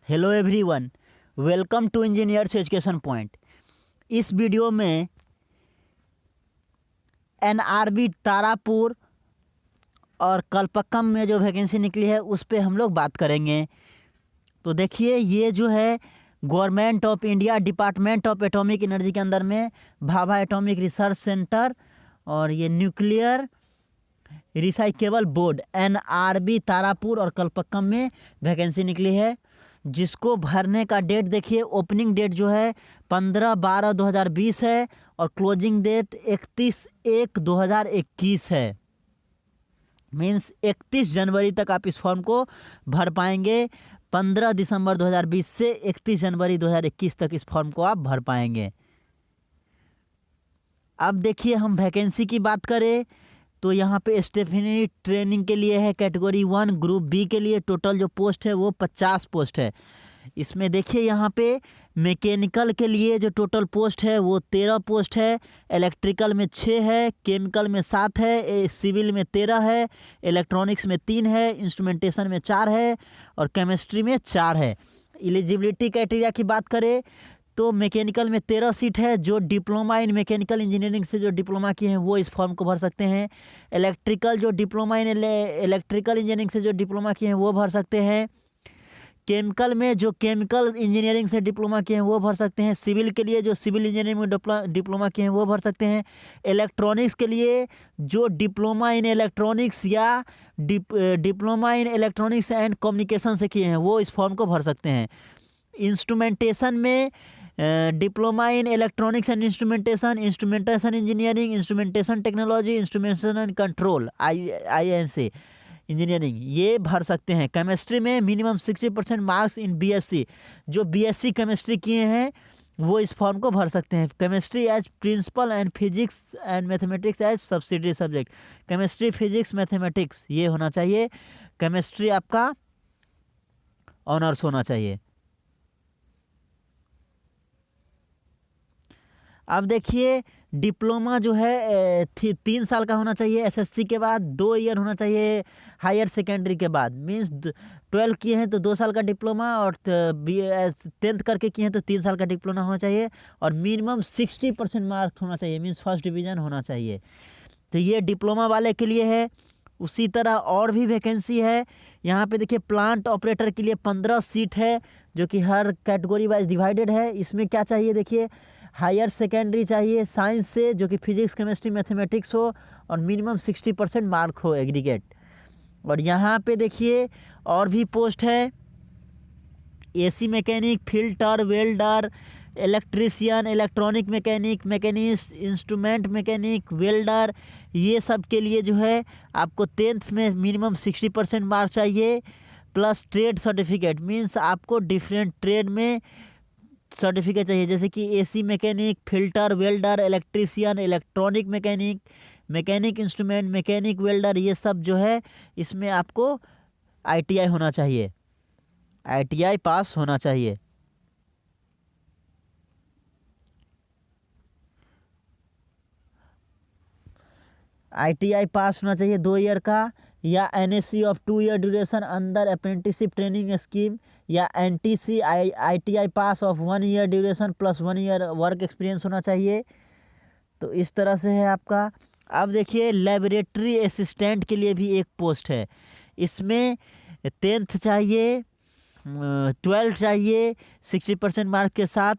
Hello everyone, welcome to engineers education point. इस video में NRB Tarapur और कलपक्कम में जो वैकेंसी निकली है उस पे हम लोग बात करेंगे। तो देखिए, ये जो है government of India department of atomic energy के अंदर में भाभा एटॉमिक रिसर्च सेंटर और ये nuclear recyclable board NRB Tarapur और कलपक्कम में वैकेंसी निकली है, जिसको भरने का डेट देखिए। ओपनिंग डेट जो है 15/12/2020 है और क्लोजिंग डेट 31/1/2021 है। मीन्स 31 जनवरी तक आप इस फॉर्म को भर पाएंगे। 15 दिसंबर 2020 से 31 जनवरी 2021 तक इस फॉर्म को आप भर पाएंगे। अब देखिए, हम वैकेंसी की बात करें तो यहाँ पे स्टेफनी ट्रेनिंग के लिए है कैटेगरी 1। ग्रुप बी के लिए टोटल जो पोस्ट है वो 50 पोस्ट है। इसमें देखिए, यहाँ पे मैकेनिकल के लिए जो टोटल पोस्ट है वो 13 पोस्ट है। इलेक्ट्रिकल में 6 है, केमिकल में 7 है, सिविल में 13 है, इलेक्ट्रॉनिक्स में 3 है, इंस्ट्रूमेंटेशन में 4 है और केमिस्ट्री में 4 है। एलिजिबिलिटी क्राइटेरिया की बात करें तो मैकेनिकल में 13 सीट है। जो डिप्लोमा इन मैकेनिकल इंजीनियरिंग से जो डिप्लोमा किए हैं वो इस फॉर्म को भर सकते हैं। इलेक्ट्रिकल जो डिप्लोमा इन इलेक्ट्रिकल इंजीनियरिंग से जो डिप्लोमा किए हैं वो भर सकते हैं। केमिकल में जो केमिकल इंजीनियरिंग से डिप्लोमा किए हैं वो भर सकते हैं। सिविल के लिए जो सिविल इंजीनियरिंग में डिप्लोमा किए हैं वो भर सकते हैं। इलेक्ट्रॉनिक्स के लिए जो डिप्लोमा इन इलेक्ट्रॉनिक्स या diploma in electronics and communication से किए हैं वो इस फॉर्म को भर सकते हैं। इंस्ट्रूमेंटेशन में diploma in electronics and instrumentation engineering, instrumentation technology, instrumentation and control INC engineering ये भर सकते हैं। केमिस्ट्री में मिनिमम 60% मार्क्स इन BSc, जो BSc केमिस्ट्री किए हैं वो इस फॉर्म को भर सकते हैं। Chemistry as principal and physics and mathematics as subsidiary subject, chemistry physics mathematics ये होना चाहिए। केमिस्ट्री आपका ऑनर्स होना चाहिए। अब देखिए, डिप्लोमा जो है 3 साल का होना चाहिए। SSC के बाद 2 ईयर होना चाहिए। हायर सेकेंडरी के बाद मीन्स 12 किए हैं तो 2 साल का डिप्लोमा और 10th करके किए हैं तो 3 साल का डिप्लोमा होना चाहिए और मिनिमम 60% मार्क्स होना चाहिए, मीन्स फर्स्ट डिवीज़न होना चाहिए। तो ये डिप्लोमा वाले के लिए है। उसी तरह और भी वैकेंसी है। यहाँ पे देखिए, प्लांट ऑपरेटर के लिए 15 सीट है जो कि हर कैटेगरी वाइज डिवाइडेड है। इसमें क्या चाहिए देखिए, हायर सेकेंडरी चाहिए साइंस से जो कि फिजिक्स केमिस्ट्री मैथमेटिक्स हो और मिनिमम 60% मार्क हो एग्रीगेट। और यहाँ पे देखिए और भी पोस्ट है। AC mechanic, filter, welder, electrician, electronic mechanic, machinist, instrument mechanic, welder, ये सब के लिए जो है आपको 10th में मिनिमम 60% मार्क चाहिए प्लस ट्रेड सर्टिफिकेट। मीन्स आपको डिफरेंट ट्रेड में सर्टिफिकेट चाहिए, जैसे कि AC mechanic, filter, welder, electrician, electronic mechanic, mechanic instrument, mechanic welder, ये सब जो है इसमें आपको ITI होना चाहिए, ITI पास होना चाहिए। ITI पास होना चाहिए 2 ईयर का, या NSC of 2 year duration under apprenticeship training scheme, या NTC ITI pass of 1 year duration plus 1 year work experience होना चाहिए। तो इस तरह से है आपका। अब देखिए, लेबोरेटरी असिस्टेंट के लिए भी एक पोस्ट है। इसमें 10th चाहिए, 12th चाहिए 60% मार्क के साथ,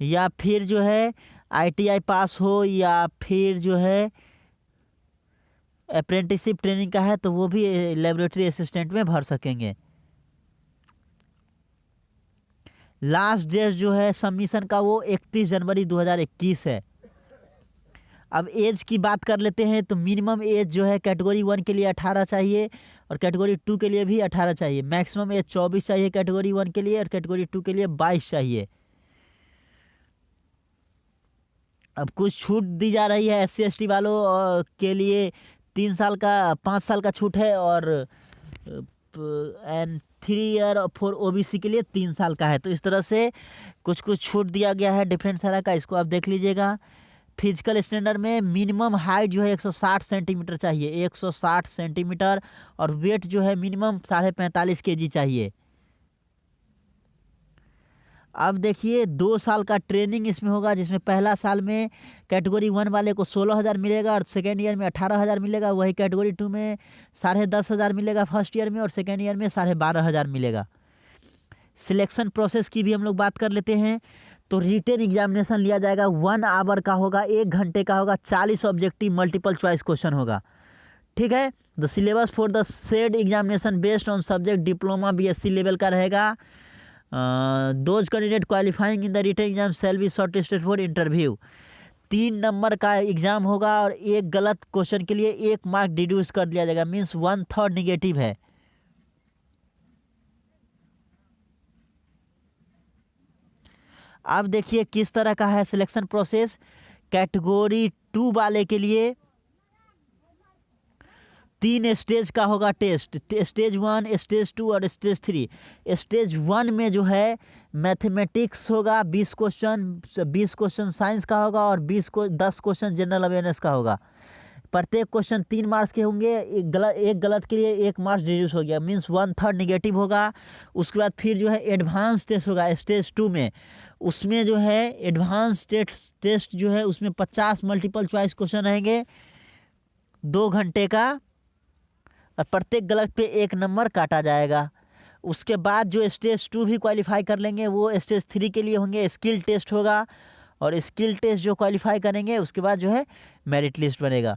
या फिर जो है ITI पास हो, या फिर जो है अप्रेंटिसशिप ट्रेनिंग का है तो वो भी लेबोरेटरी असिस्टेंट में भर सकेंगे। लास्ट डेट जो है सबमिशन का वो 31 जनवरी 2021 है। अब एज की बात कर लेते हैं तो मिनिमम एज जो है कैटेगरी 1 के लिए 18 चाहिए और कैटेगरी 2 के लिए भी 18 चाहिए। मैक्सिमम एज 24 चाहिए कैटेगरी 1 के लिए और कैटेगरी 2 के लिए 22 चाहिए। अब कुछ छूट दी जा रही है SC ST वालों के लिए 3 साल का 5 साल का छूट है और एंड 3 ईयर फॉर OBC के लिए 3 साल का है। तो इस तरह से कुछ कुछ छूट दिया गया है डिफरेंट सारा का, इसको आप देख लीजिएगा। फिजिकल स्टैंडर्ड में मिनिमम हाइट जो है 160 सेंटीमीटर चाहिए, 160 सेंटीमीटर, और वेट जो है मिनिमम 45.5 kg चाहिए। अब देखिए 2 साल का ट्रेनिंग इसमें होगा, जिसमें पहला साल में कैटेगरी 1 वाले को 16,000 मिलेगा और सेकेंड ईयर में 18,000 मिलेगा। वही कैटेगरी 2 में 10,500 मिलेगा फर्स्ट ईयर में, और सेकेंड ईयर में 12,500 मिलेगा। सिलेक्शन प्रोसेस की भी हम लोग बात कर लेते हैं। तो रिटेन एग्जामिनेशन लिया जाएगा, 1 आवर का होगा, 1 घंटे का होगा, 40 ऑब्जेक्टिव मल्टीपल चॉइस क्वेश्चन होगा। ठीक है। The syllabus for the said examination based on subject diploma BSc level का रहेगा। Those candidate qualifying in the written exam shall be shortlisted for interview. 3 number का एग्जाम होगा और एक गलत क्वेश्चन के लिए 1 मार्क डिड्यूस कर दिया जाएगा, मीन्स 1/3 निगेटिव है। अब देखिए किस तरह का है सिलेक्शन प्रोसेस। कैटेगरी 2 वाले के लिए 3 स्टेज का होगा टेस्ट, स्टेज 1, स्टेज 2 और स्टेज 3। स्टेज 1 में जो है मैथमेटिक्स होगा 20 क्वेश्चन साइंस का होगा, और 10 क्वेश्चन जनरल अवेयरनेस का होगा। प्रत्येक क्वेश्चन 3 मार्क्स के होंगे, एक गलत के लिए 1 मार्क्स रिड्यूस हो गया, मीन्स 1/3 निगेटिव होगा। उसके बाद फिर जो है एडवांस टेस्ट होगा स्टेज 2 में। उसमें जो है एडवांस टेस्ट जो है उसमें 50 मल्टीपल चॉइस क्वेश्चन रहेंगे 2 घंटे का, और प्रत्येक गलत पे 1 नंबर काटा जाएगा। उसके बाद जो स्टेज 2 भी क्वालिफाई कर लेंगे वो स्टेज 3 के लिए होंगे, स्किल टेस्ट होगा, और स्किल टेस्ट जो क्वालिफाई करेंगे उसके बाद जो है मेरिट लिस्ट बनेगा।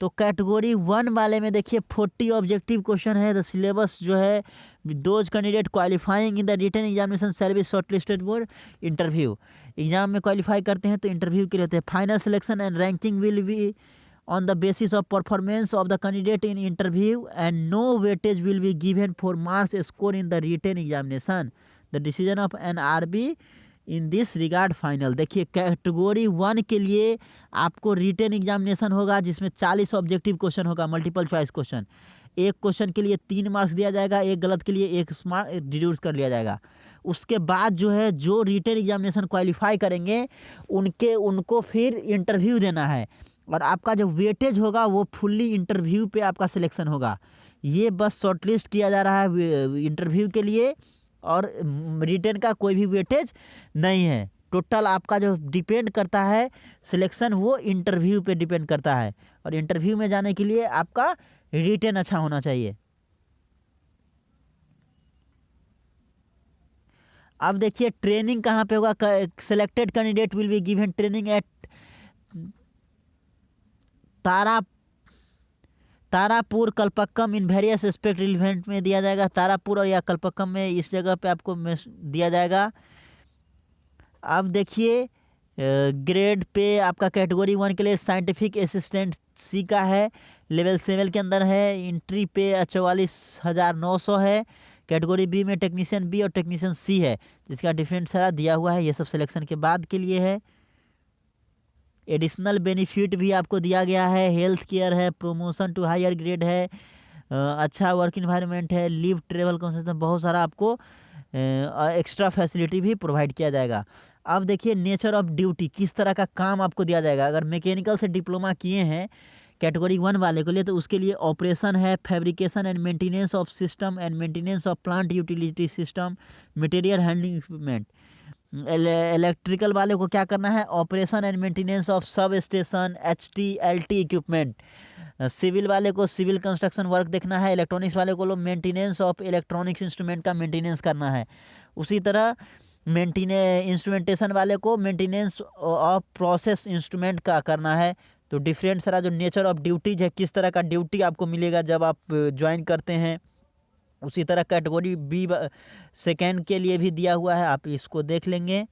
तो कैटेगरी 1 वाले में देखिए 40 ऑब्जेक्टिव क्वेश्चन है। द सिलेबस जो है those candidate qualifying in the written examination shall be shortlisted for interview. Exam में क्वालिफाई करते हैं तो इंटरव्यू के लिए होते हैं। Final selection and ranking will be on the basis of performance of the candidate in interview, and no weightage will be given for marks scored in the written examination. The decision of NRB in this regard final। देखिए category 1 के लिए आपको written examination होगा, जिसमें 40 objective question होगा multiple choice question. एक question के लिए 3 मार्क्स दिया जाएगा, एक गलत के लिए 1 मार्क रिड्यूस कर लिया जाएगा। उसके बाद जो है जो रिटन एग्जामिनेशन क्वालिफाई करेंगे उनको फिर इंटरव्यू देना है, और आपका जो वेटेज होगा वो फुल्ली इंटरव्यू पे आपका सिलेक्शन होगा। ये बस शॉर्टलिस्ट किया जा रहा है इंटरव्यू के लिए, और रिटन का कोई भी वेटेज नहीं है। टोटल आपका जो डिपेंड करता है सिलेक्शन वो इंटरव्यू पे डिपेंड करता है, और इंटरव्यू में जाने के लिए आपका रिटन अच्छा होना चाहिए। अब देखिए ट्रेनिंग कहाँ पे होगा। Selected candidate will be given training at Tarapur Kalpakkam in various aspect relevant में दिया जाएगा। तारापुर और या कल्पक्कम में इस जगह पे आपको दिया जाएगा। अब देखिए ग्रेड पे आपका कैटेगरी 1 के लिए साइंटिफिक असिस्टेंट सी का है, लेवल 7 के अंदर है। एंट्री पे 44,900 है। कैटेगरी बी में टेक्नीशियन बी और टेक्नीशियन सी है, जिसका डिफरेंट सारा दिया हुआ है। ये सब सिलेक्शन के बाद के लिए है। एडिशनल बेनिफिट भी आपको दिया गया है, हेल्थ केयर है, प्रमोशन टू हायर ग्रेड है, अच्छा वर्क इन्वायरमेंट है, लीव ट्रेवल कंसेशन, बहुत सारा आपको एक्स्ट्रा फैसिलिटी भी प्रोवाइड किया जाएगा। अब देखिए नेचर ऑफ ड्यूटी, किस तरह का काम आपको दिया जाएगा। अगर मैकेनिकल से डिप्लोमा किए हैं कैटेगरी 1 वाले के लिए, तो उसके लिए ऑपरेशन है, fabrication and maintenance of system and maintenance of plant utility system, material handling equipment. Electrical वाले को क्या करना है, operation and maintenance of substation, HT LT equipment. Civil वाले को सिविल कंस्ट्रक्शन वर्क देखना है। इलेक्ट्रॉनिक्स वाले को मेंटेनेंस ऑफ इलेक्ट्रॉनिक्स इंस्ट्रूमेंट का मेंटेनेंस करना है। उसी तरह इंस्ट्रूमेंटेशन वाले को मेंटेनेंस ऑफ प्रोसेस इंस्ट्रूमेंट का करना है। तो डिफरेंट सारा जो नेचर ऑफ ड्यूटीज है, किस तरह का ड्यूटी आपको मिलेगा जब आप ज्वाइन करते हैं। उसी तरह कैटेगरी बी सेकेंड के लिए भी दिया हुआ है, आप इसको देख लेंगे।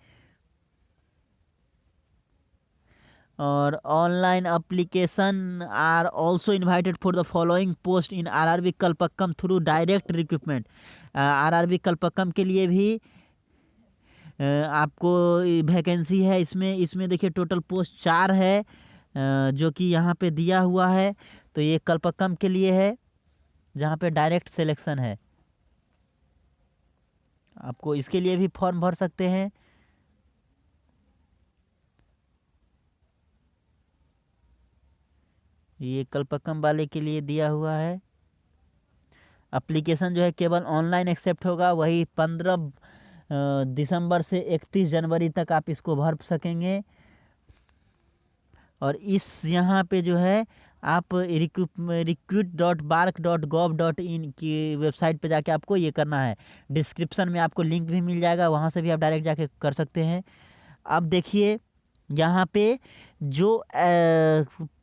और online application are also invited for the following post in RRB Kalpakkam through direct recruitment. RRB Kalpakkam के लिए भी आपको वैकेंसी है। इसमें देखिए टोटल पोस्ट 4 है, जो कि यहाँ पे दिया हुआ है। तो ये कल्पक्कम के लिए है, जहाँ पे डायरेक्ट सिलेक्शन है। आपको इसके लिए भी फॉर्म भर सकते हैं। ये कल्पकम वाले के लिए दिया हुआ है। एप्लीकेशन जो है केवल ऑनलाइन एक्सेप्ट होगा, वही 15 दिसंबर से 31 जनवरी तक आप इसको भर सकेंगे। और इस यहाँ पे जो है आप recruit.bark.gov.in की वेबसाइट पे जाके आपको ये करना है। डिस्क्रिप्शन में आपको लिंक भी मिल जाएगा, वहाँ से भी आप डायरेक्ट जाके कर सकते हैं। अब देखिए यहाँ पे जो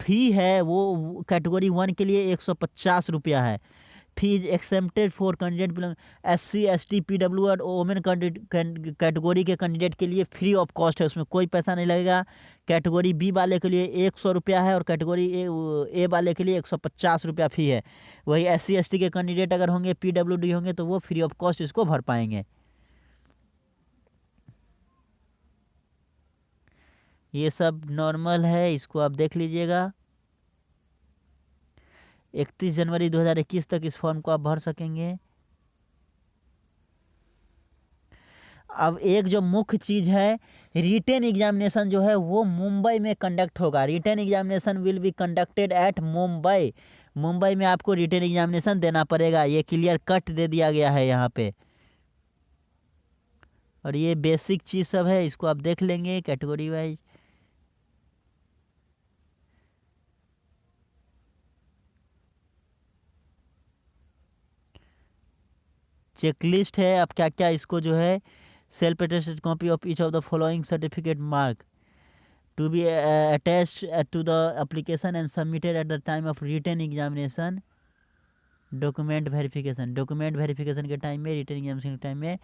फ़ी है वो कैटेगरी 1 के लिए 150 रुपया है। Fees accepted for candidate belong SC ST PW और वोमेन कैटेगरी के कैंडिडेट के लिए फ्री ऑफ कॉस्ट है, उसमें कोई पैसा नहीं लगेगा। कैटेगरी बी वाले के लिए 100 रुपया है और कैटेगरी ए वाले के लिए 150 रुपया फ़ी है। वही SC ST के कैंडिडेट अगर होंगे, PWD होंगे, तो वो फ्री ऑफ कॉस्ट इसको भर पाएंगे। ये सब नॉर्मल है, इसको आप देख लीजिएगा। 31 जनवरी 2021 तक इस फॉर्म को आप भर सकेंगे। अब एक जो मुख्य चीज़ है, रिटेन एग्जामिनेशन जो है वो मुंबई में कंडक्ट होगा। Written examination will be conducted at Mumbai. Mumbai में आपको रिटेन एग्जामिनेशन देना पड़ेगा, ये क्लियर कट दे दिया गया है यहाँ पे। और ये बेसिक चीज़ सब है, इसको आप देख लेंगे कैटेगरी वाइज। चेकलिस्ट है, अब क्या क्या इसको जो है self attested copy of each of the following certificate mark to be attached to the application and submitted at the time of written examination। Document verification के टाइम में, रिटन एग्जामिनेशन के टाइम में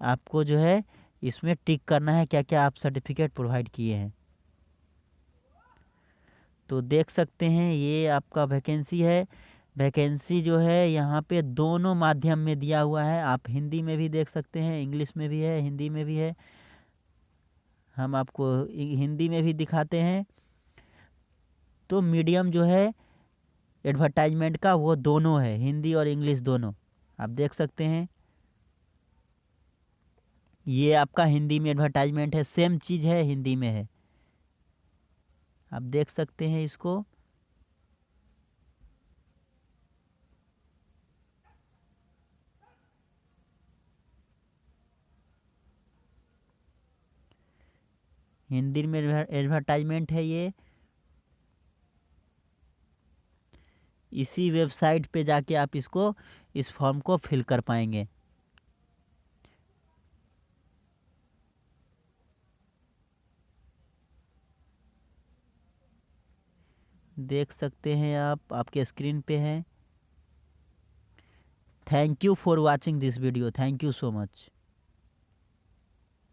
आपको जो है इसमें टिक करना है क्या क्या आप सर्टिफिकेट प्रोवाइड किए हैं। तो देख सकते हैं ये आपका वैकेंसी है। वैकेंसी जो है यहाँ पे दोनों माध्यम में दिया हुआ है, आप हिंदी में भी देख सकते हैं, इंग्लिश में भी है, हिंदी में भी है। हम आपको हिंदी में भी दिखाते हैं। तो मीडियम जो है एडवर्टाइजमेंट का वो दोनों है, हिंदी और इंग्लिश दोनों, आप देख सकते हैं। ये आपका हिंदी में एडवर्टाइजमेंट है, सेम चीज़ है, हिंदी में है, आप देख सकते हैं इसको। हिंदी में एडवर्टाइजमेंट है ये। इसी वेबसाइट पे जाके आप इसको इस फॉर्म को फिल कर पाएंगे। देख सकते हैं आप, आपके स्क्रीन पे है। Thank you for watching this video, thank you so much.